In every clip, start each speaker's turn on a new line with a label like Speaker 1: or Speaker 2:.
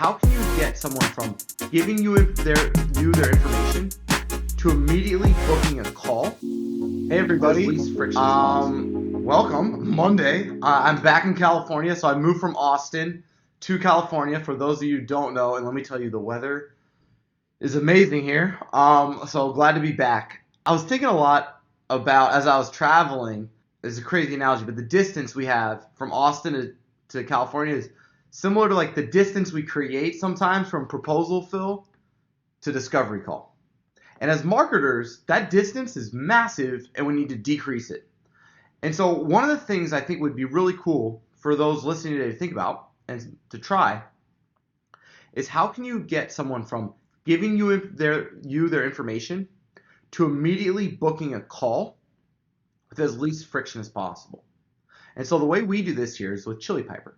Speaker 1: how can you get someone from giving you their information to immediately booking a call?
Speaker 2: Hey everybody,
Speaker 1: Least friction welcome, Monday. I'm back in California, so I moved from Austin to California, for those of you who don't know, and let me tell you, the weather is amazing here. So glad to be back. I was thinking a lot about, as I was traveling, it's a crazy analogy, but the distance we have from Austin to California is similar to like the distance we create sometimes from proposal fill to discovery call. And as marketers, that distance is massive and we need to decrease it. And so one of the things I think would be really cool for those listening today to think about and to try is how can you get someone from giving you their information to immediately booking a call with as least friction as possible. And so the way we do this here is with Chili Piper.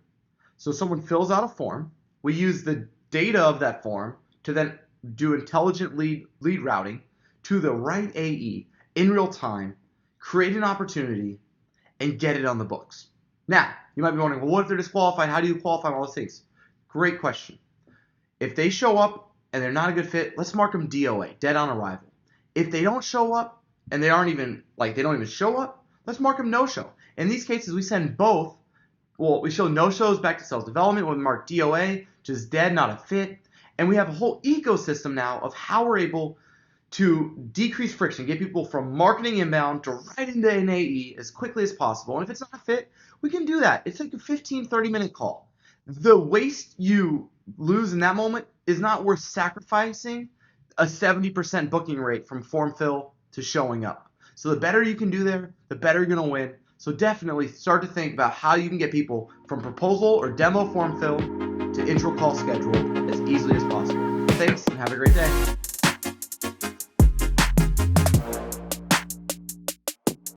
Speaker 1: So someone fills out a form. We use the data of that form to then do intelligent lead routing to the right AE in real time, create an opportunity, and get it on the books. Now, you might be wondering, well, what if they're disqualified? How do you qualify all those things? Great question. If they show up and they're not a good fit, let's mark them DOA, dead on arrival. If they don't show up and they don't even show up, let's mark them no-show. In these cases, we send both. Well, we show no-shows back to sales development. We mark DOA, just dead, not a fit. And we have a whole ecosystem now of how we're able to decrease friction, get people from marketing inbound to right into an AE as quickly as possible. And if it's not a fit, we can do that. It's like a 15, 30-minute call. The waste you lose in that moment is not worth sacrificing a 70% booking rate from form fill to showing up. So the better you can do there, the better you're going to win. So definitely start to think about how you can get people from proposal or demo form fill to intro call schedule as easily as possible. Thanks and have a great day.